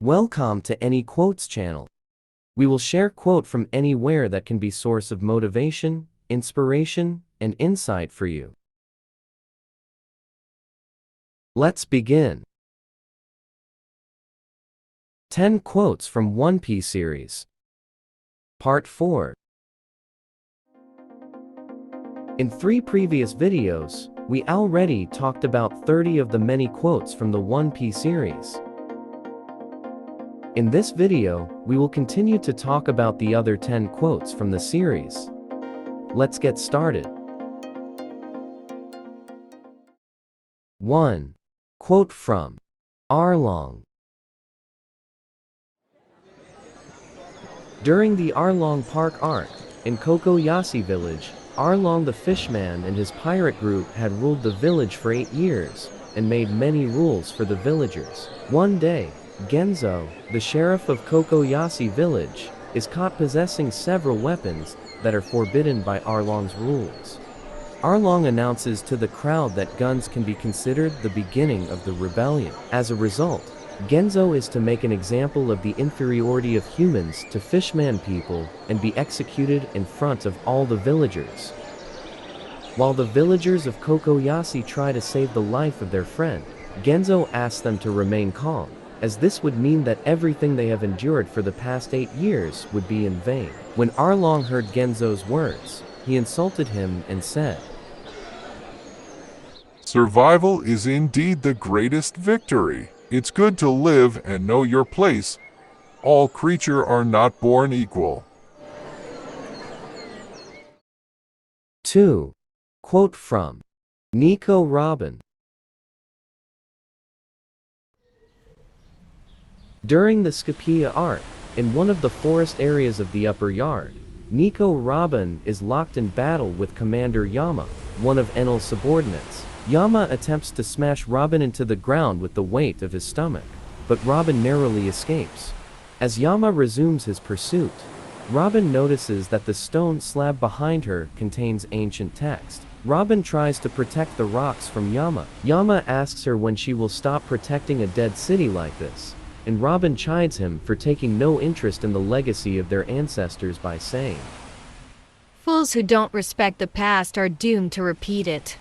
Welcome to Anyquotes Channel. We will share quote from anywhere that can be source of motivation, inspiration, and insight for you. Let's begin. 10 quotes from One Piece series. Part 4. In 3 previous videos, we already talked about 30 of the many quotes from the One Piece series. In this video, we will continue to talk about the other 10 quotes from the series. Let's get started. 1. Quote from Arlong. During the Arlong Park arc, in Kokoyashi village, Arlong the fishman and his pirate group had ruled the village for 8 years, and made many rules for the villagers. One day, Genzo, the sheriff of Kokoyashi village, is caught possessing several weapons that are forbidden by Arlong's rules. Arlong announces to the crowd that guns can be considered the beginning of the rebellion. As a result, Genzo is to make an example of the inferiority of humans to fishman people and be executed in front of all the villagers. While the villagers of Kokoyashi try to save the life of their friend, Genzo asks them to remain calm, as this would mean that everything they have endured for the past 8 years would be in vain. When Arlong heard Genzo's words, he insulted him and said, "Survival is indeed the greatest victory. It's good to live and know your place. All creatures are not born equal." 2. Quote from Nico Robin. During the Skypiea arc, in one of the forest areas of the Upper Yard, Nico Robin is locked in battle with Commander Yama, one of Enel's subordinates. Yama attempts to smash Robin into the ground with the weight of his stomach, but Robin narrowly escapes. As Yama resumes his pursuit, Robin notices that the stone slab behind her contains ancient text. Robin tries to protect the rocks from Yama. Yama asks her when she will stop protecting a dead city like this, and Robin chides him for taking no interest in the legacy of their ancestors by saying, "Fools who don't respect the past are doomed to repeat it."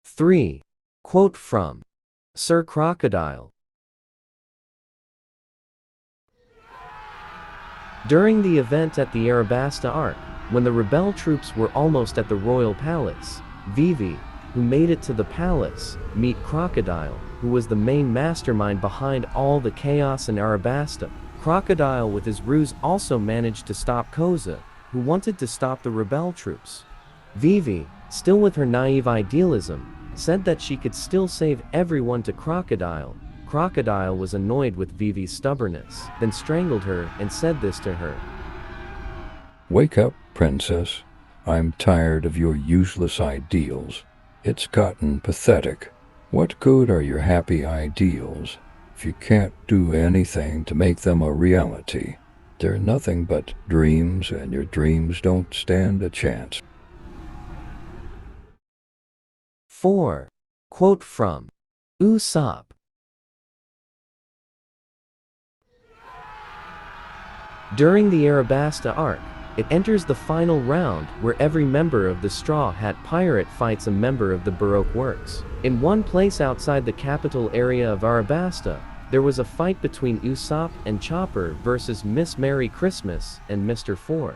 3. Quote from Sir Crocodile. During the event at the Arabasta arc, when the rebel troops were almost at the royal palace, Vivi, who made it to the palace, meet Crocodile, who was the main mastermind behind all the chaos in Arabasta. Crocodile with his ruse also managed to stop Koza, who wanted to stop the rebel troops. Vivi, still with her naive idealism, said that she could still save everyone to Crocodile. Crocodile was annoyed with Vivi's stubbornness, then strangled her and said this to her. "Wake up, princess. I'm tired of your useless ideals. It's gotten pathetic. What good are your happy ideals if you can't do anything to make them a reality? They're nothing but dreams, and your dreams don't stand a chance." 4. Quote from Usopp. During the Arabasta arc, it enters the final round where every member of the Straw Hat Pirate fights a member of the Baroque Works. In one place outside the capital area of Arabasta, there was a fight between Usopp and Chopper versus Miss Merry Christmas and Mr. Four.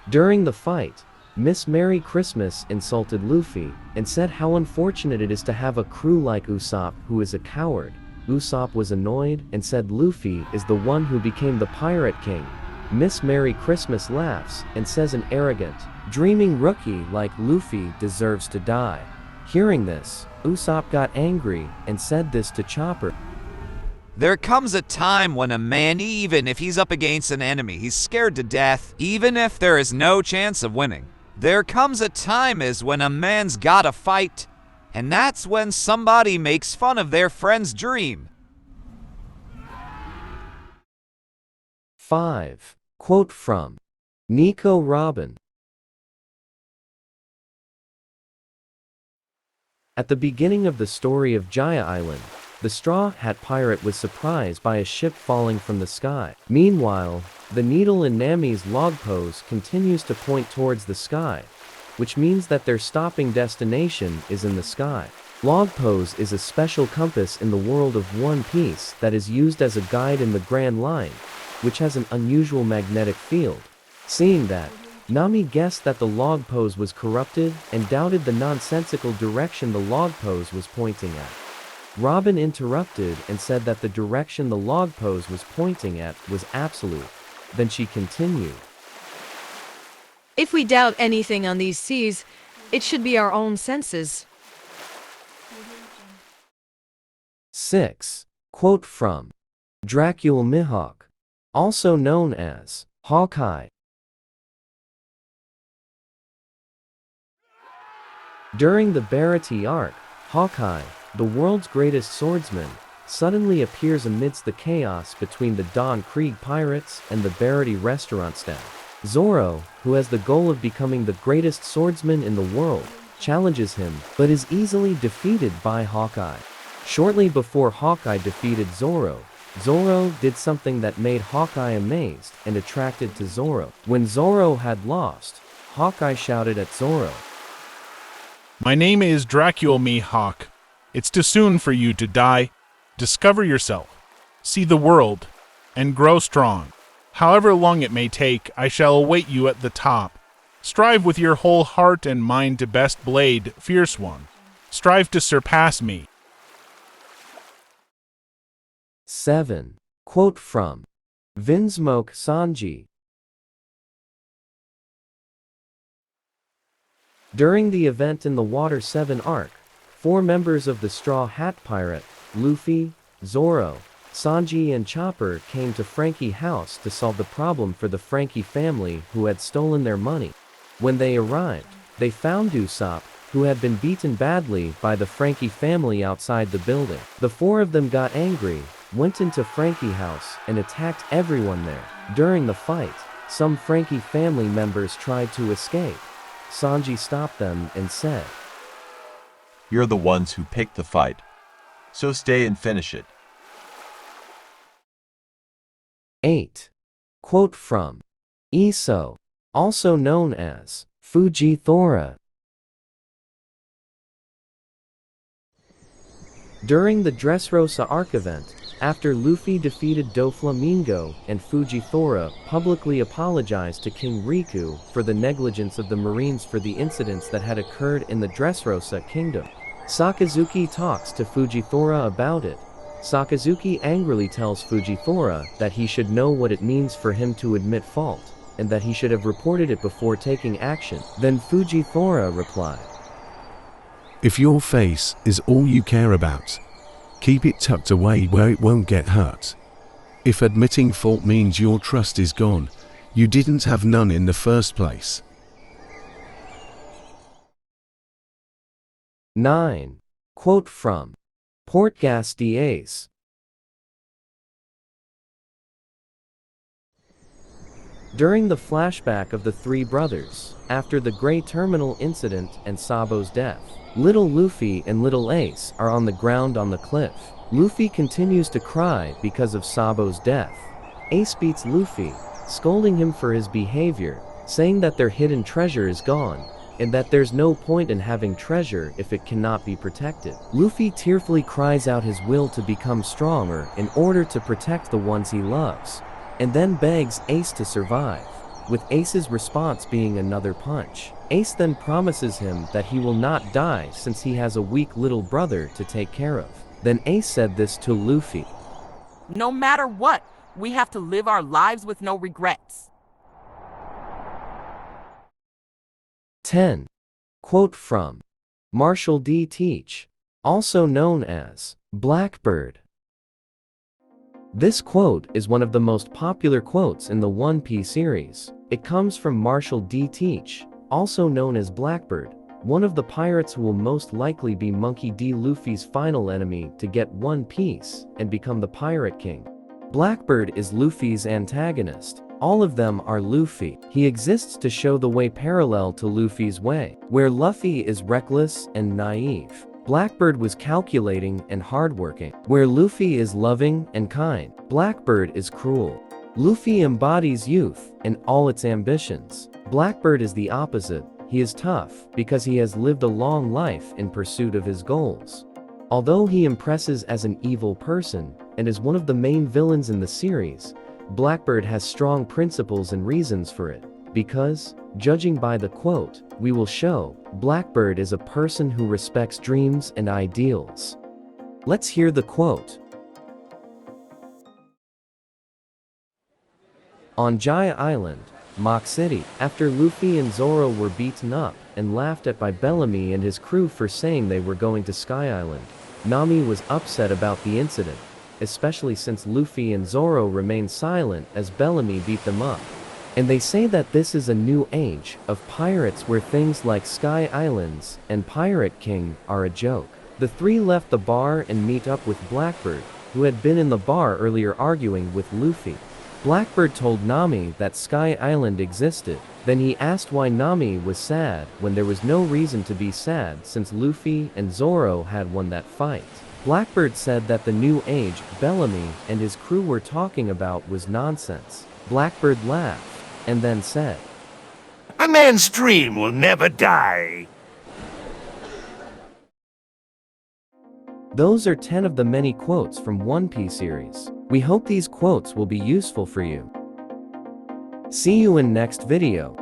During the fight, Miss Merry Christmas insulted Luffy and said how unfortunate it is to have a crew like Usopp who is a coward. Usopp was annoyed and said Luffy is the one who became the Pirate King. Miss Merry Christmas laughs and says an arrogant, dreaming rookie like Luffy deserves to die. Hearing this, Usopp got angry and said this to Chopper. "There comes a time when a man, even if he's up against an enemy, he's scared to death, even if there is no chance of winning. There comes a time is when a man's gotta fight, and that's when somebody makes fun of their friend's dream." 5. Quote from Nico Robin. At the beginning of the story of Jaya Island, The Straw Hat Pirate was surprised by a ship falling from the sky. Meanwhile, the needle in Nami's log pose continues to point towards the sky, which means that their stopping destination is in the sky. Log pose is a special compass in the world of One Piece that is used as a guide in the Grand Line, which has an unusual magnetic field. Seeing that, Nami guessed that the log pose was corrupted and doubted the nonsensical direction the log pose was pointing at. Robin interrupted and said that the direction the log pose was pointing at was absolute. Then she continued. If we doubt anything on these seas, it should be our own senses. 6. Quote from Dracula Mihawk, also known as Hawkeye. During the Barati arc, Hawkeye, the world's greatest swordsman, suddenly appears amidst the chaos between the Dawn Krieg pirates and the Barati restaurant staff. Zoro, who has the goal of becoming the greatest swordsman in the world, challenges him, but is easily defeated by Hawkeye. Shortly before Hawkeye defeated Zoro, Zoro did something that made Hawkeye amazed and attracted to Zoro. When Zoro had lost, Hawkeye shouted at Zoro, "My name is Dracula Mihawk. It's too soon for you to die. Discover yourself, see the world, and grow strong. However long it may take, I shall await you at the top. Strive with your whole heart and mind to best blade, fierce one. Strive to surpass me." 7. Quote from Vinsmoke Sanji. During the event in the Water 7 arc, 4 members of the Straw Hat Pirate, Luffy, Zoro, Sanji and Chopper came to Frankie House to solve the problem for the Frankie family who had stolen their money. When they arrived, they found Usopp, who had been beaten badly by the Frankie family outside the building. The 4 of them got angry, went into Frankie House, and attacked everyone there. During the fight, some Frankie family members tried to escape. Sanji stopped them and said, "You're the ones who picked the fight, so stay and finish it." 8. Quote from Isso, also known as Fuji Thora. During the Dressrosa arc event, after Luffy defeated Doflamingo and Fuji Thora publicly apologized to King Riku for the negligence of the Marines for the incidents that had occurred in the Dressrosa Kingdom. Sakazuki talks to Fuji Thora about it. Sakazuki angrily tells Fuji Thora that he should know what it means for him to admit fault, and that he should have reported it before taking action. Then Fuji Thora replied, "If your face is all you care about, keep it tucked away where it won't get hurt. If admitting fault means your trust is gone, you didn't have none in the first place." 9. Quote from Portgas d'Ace. During the flashback of the 3 brothers, after the Grey Terminal incident and Sabo's death, Little Luffy and Little Ace are on the ground on the cliff. Luffy continues to cry because of Sabo's death. Ace beats Luffy, scolding him for his behavior, saying that their hidden treasure is gone, and that there's no point in having treasure if it cannot be protected. Luffy tearfully cries out his will to become stronger in order to protect the ones he loves, and then begs Ace to survive, with Ace's response being another punch. Ace then promises him that he will not die since he has a weak little brother to take care of. Then Ace said this to Luffy, "No matter what, we have to live our lives with no regrets." 10. Quote from Marshall D. Teach, also known as Blackbird. This quote is one of the most popular quotes in the One Piece series. It comes from Marshall D. Teach, also known as Blackbird, one of the pirates who will most likely be Monkey D. Luffy's final enemy to get One Piece and become the Pirate King. Blackbird is Luffy's antagonist. All of them are Luffy. He exists to show the way parallel to Luffy's way, where Luffy is reckless and naive. Blackbeard was calculating and hardworking. Where Luffy is loving and kind, Blackbeard is cruel. Luffy embodies youth and all its ambitions. Blackbeard is the opposite. He is tough because he has lived a long life in pursuit of his goals. Although he impresses as an evil person and is one of the main villains in the series, Blackbeard has strong principles and reasons for it. Because, judging by the quote, we will show, Blackbeard is a person who respects dreams and ideals. Let's hear the quote. On Jaya Island, Mock City, after Luffy and Zoro were beaten up and laughed at by Bellamy and his crew for saying they were going to Sky Island, Nami was upset about the incident, especially since Luffy and Zoro remained silent as Bellamy beat them up. And they say that this is a new age of pirates where things like Sky Islands and Pirate King are a joke. The three left the bar and meet up with Blackbeard, who had been in the bar earlier arguing with Luffy. Blackbeard told Nami that Sky Island existed. Then he asked why Nami was sad when there was no reason to be sad since Luffy and Zoro had won that fight. Blackbeard said that the new age Bellamy and his crew were talking about was nonsense. Blackbeard laughed and then said, "A man's dream will never die." Those are 10 of the many quotes from One Piece series. We hope these quotes will be useful for you. See you in next video.